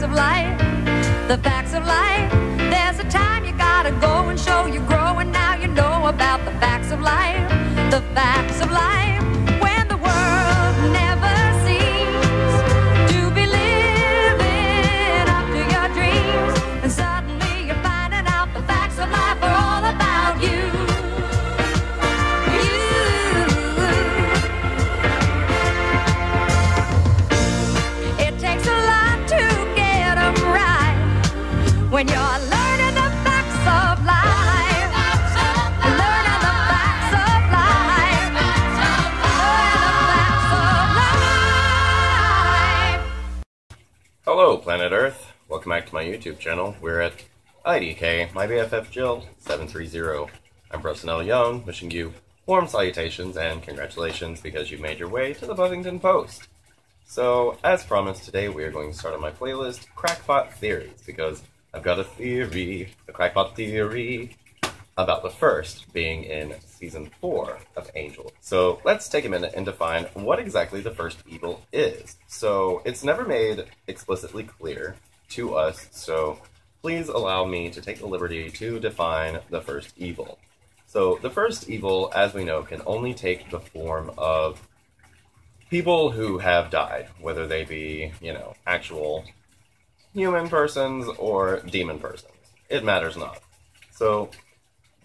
facts of life, the facts of life. There's a time you gotta go and show you grow, and now you know about the facts of life, the facts of life. When the world never seems to be living up to your dreams, and suddenly you're finding out the facts of life are all about you. It takes a lot to get 'em right when you're learning the facts of life. Learning the facts of life. Learning the facts of life. Hello, Planet Earth. Welcome back to my YouTube channel. We're at IDK, my BFF Jill 730. I'm Personnel Young, wishing you warm salutations and congratulations because you've made your way to the Buffington Post. So, as promised, today we are going to start on my playlist, Crackpot Theories, because I've got a theory, a crackpot theory, about the first being in Season 4 of Angel. So let's take a minute and define what exactly the first evil is. So it's never made explicitly clear to us, so please allow me to take the liberty to define the first evil. So the first evil, as we know, can only take the form of people who have died, whether they be, actual human persons or demon persons. It matters not. So,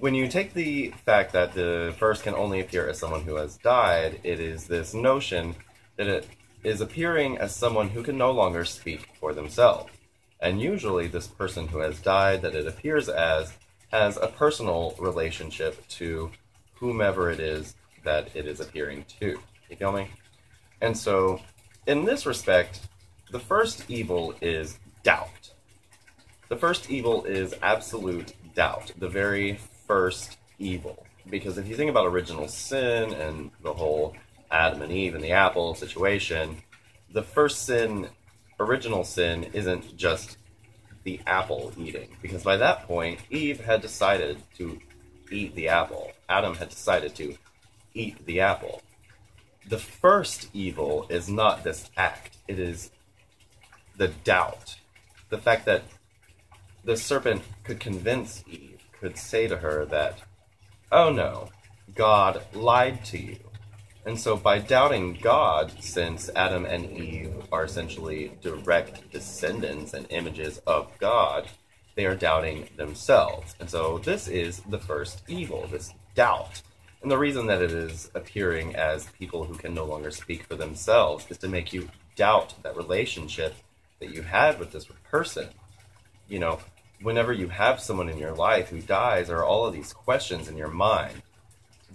when you take the fact that the first can only appear as someone who has died, it is this notion that it is appearing as someone who can no longer speak for themselves. And usually this person who has died that it appears as has a personal relationship to whomever it is that it is appearing to. You feel me? And so, in this respect, the first evil is doubt. The first evil is absolute doubt, the very first evil. Because if you think about original sin and the whole Adam and Eve and the apple situation, the first sin, original sin, isn't just the apple eating. Because by that point, Eve had decided to eat the apple. Adam had decided to eat the apple. The first evil is not this act, it is the doubt. The fact that the serpent could convince Eve, could say to her that, oh no, God lied to you. And so by doubting God, since Adam and Eve are essentially direct descendants and images of God, they are doubting themselves. And so this is the first evil, this doubt. And the reason that it is appearing as people who can no longer speak for themselves is to make you doubt that relationship that you had with this person. Whenever you have someone in your life who dies, there are all of these questions in your mind.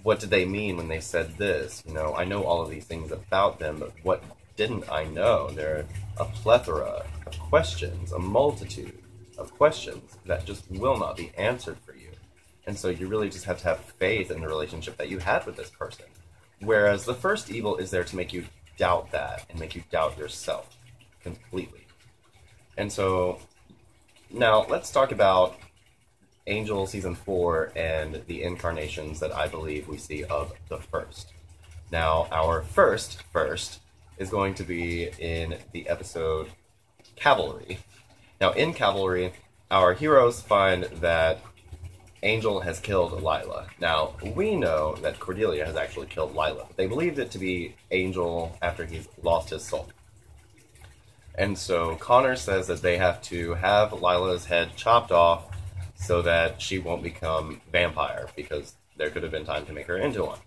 What did they mean when they said this? I know all of these things about them, but what didn't I know? There are a plethora of questions, a multitude of questions that just will not be answered for you. And so you really just have to have faith in the relationship that you had with this person. Whereas the first evil is there to make you doubt that and make you doubt yourself completely. And so, now let's talk about Angel Season 4 and the incarnations that I believe we see of the first. Now, our first is going to be in the episode Cavalry. Now, in Cavalry, our heroes find that Angel has killed Lila. Now, we know that Cordelia has actually killed Lila, but they believed it to be Angel after he's lost his soul. And so Connor says that they have to have Lila's head chopped off so that she won't become vampire, because there could have been time to make her into one.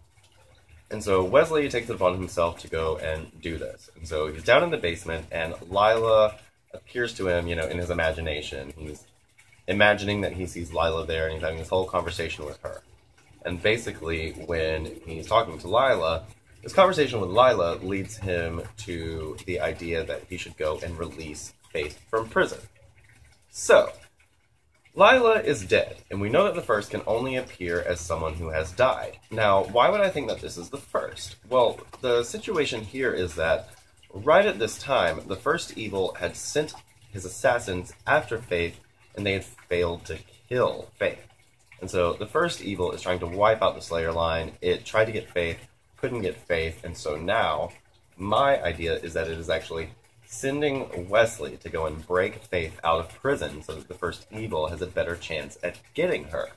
And so Wesley takes it upon himself to go and do this. And so he's down in the basement, and Lila appears to him, in his imagination. He's imagining that he sees Lila there, and he's having this whole conversation with her. And basically, when he's talking to Lila, this conversation with Lila leads him to the idea that he should go and release Faith from prison. So, Lila is dead, and we know that the first can only appear as someone who has died. Now, why would I think that this is the first? Well, the situation here is that right at this time, the first evil had sent his assassins after Faith, and they had failed to kill Faith. And so the first evil is trying to wipe out the Slayer line. It tried to get Faith, couldn't get Faith, and so now my idea is that it is actually sending Wesley to go and break Faith out of prison so that the first evil has a better chance at getting her.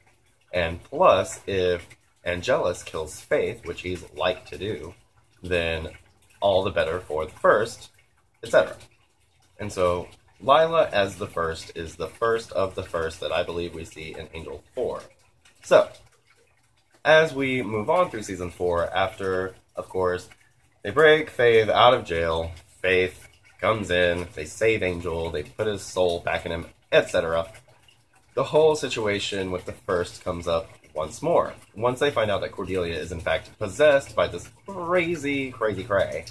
And plus, if Angelus kills Faith, which he's like to do, then all the better for the first, etc. And so Lila as the first is the first of the first that I believe we see in Angel 4. So, as we move on through Season 4, after, of course, they break Faith out of jail, Faith comes in, they save Angel, they put his soul back in him, etc. The whole situation with the first comes up once more. Once they find out that Cordelia is in fact possessed by this crazy cray.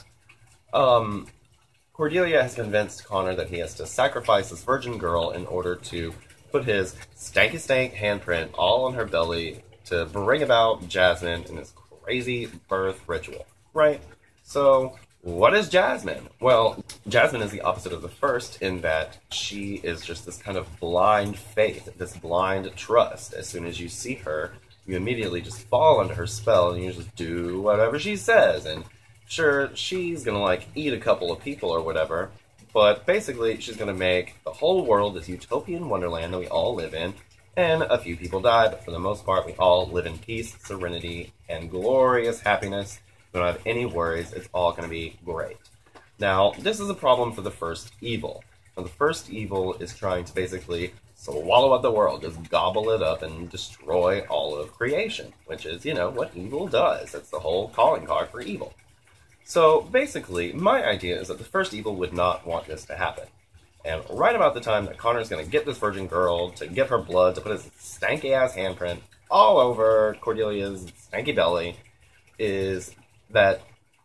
Cordelia has convinced Connor that he has to sacrifice this virgin girl in order to put his stanky stank handprint all on her belly to bring about Jasmine in this crazy birth ritual, right? So, what is Jasmine? Well, Jasmine is the opposite of the first in that she is just this kind of blind faith, this blind trust. As soon as you see her, you immediately just fall under her spell and you just do whatever she says. And sure, she's gonna like eat a couple of people or whatever, but basically she's gonna make the whole world this utopian wonderland that we all live in, and a few people die, but for the most part we all live in peace, serenity, and glorious happiness. We don't have any worries. It's all going to be great. Now, this is a problem for the first evil. Now, the first evil is trying to basically swallow up the world, just gobble it up and destroy all of creation, which is, you know, what evil does. That's the whole calling card for evil. So, basically, my idea is that the first evil would not want this to happen. And right about the time that Connor's going to get this virgin girl to give her blood, to put his stanky-ass handprint all over Cordelia's stanky belly, is that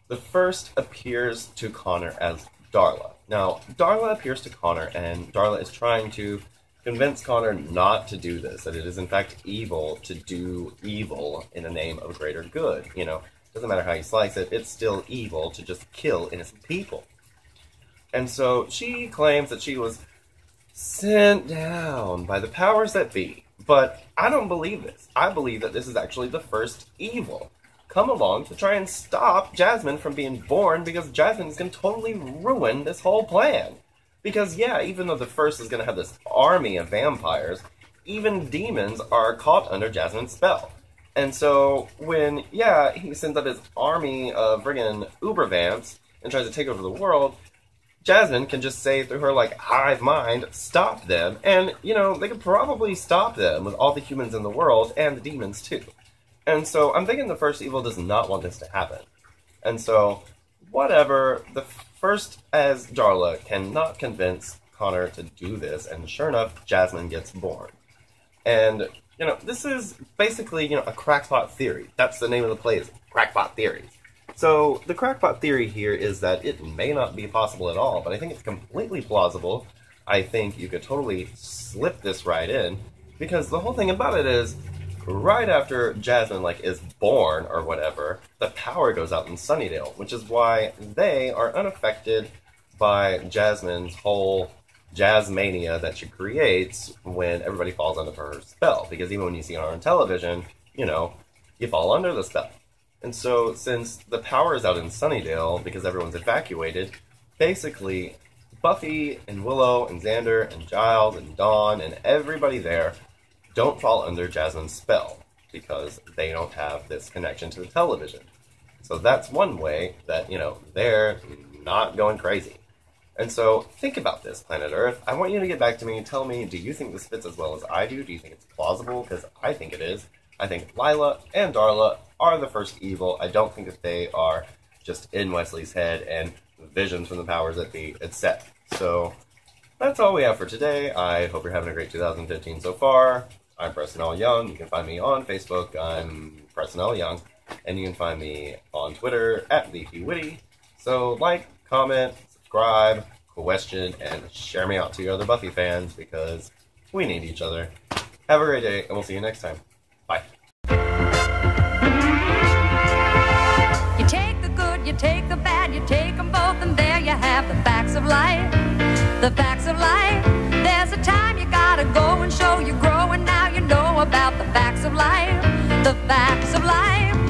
the first appears to Connor as Darla. Now, Darla appears to Connor, and Darla is trying to convince Connor not to do this, that it is in fact evil to do evil in the name of greater good. You know, doesn't matter how you slice it, it's still evil to just kill innocent people. And so she claims that she was sent down by the powers that be. But I don't believe this. I believe that this is actually the first evil come along to try and stop Jasmine from being born, because Jasmine is going to totally ruin this whole plan. Because, yeah, even though the first is going to have this army of vampires, even demons are caught under Jasmine's spell. And so, when, yeah, he sends out his army of friggin' uber vamps and tries to take over the world, Jasmine can just say through her, like, hive mind, stop them. And, you know, they could probably stop them with all the humans in the world, and the demons, too. And so, I'm thinking the first evil does not want this to happen. And so, whatever, the first, as Darla, cannot convince Connor to do this, and sure enough, Jasmine gets born. And, you know, this is basically, you know, a crackpot theory. That's the name of the play, is Crackpot Theories. So, the crackpot theory here is that it may not be possible at all, but I think it's completely plausible. I think you could totally slip this right in, because the whole thing about it is, right after Jasmine, like, is born or whatever, the power goes out in Sunnydale, which is why they are unaffected by Jasmine's whole jazzmania that she creates when everybody falls under her spell. Because even when you see her on television, you know, you fall under the spell. And so, since the power is out in Sunnydale, because everyone's evacuated, basically, Buffy and Willow and Xander and Giles and Dawn and everybody there don't fall under Jasmine's spell, because they don't have this connection to the television. So that's one way that, you know, they're not going crazy. And so, think about this, Planet Earth. I want you to get back to me and tell me, do you think this fits as well as I do? Do you think it's plausible? Because I think it is. I think Lila and Darla are the first evil. I don't think that they are just in Wesley's head and visions from the powers that be, etc. So, that's all we have for today. I hope you're having a great 2015 so far. I'm Preston L. Young. You can find me on Facebook. I'm Preston L. Young. And you can find me on Twitter at LeafyWitty. So like, comment, subscribe, question, and share me out to your other Buffy fans, because we need each other. Have a great day, and we'll see you next time. Bye. You take the good, you take the bad, you take them both, and there you have the facts of life. The facts of life. There's a time you gotta go and show you grow, and now you know about the facts of life. The facts of life.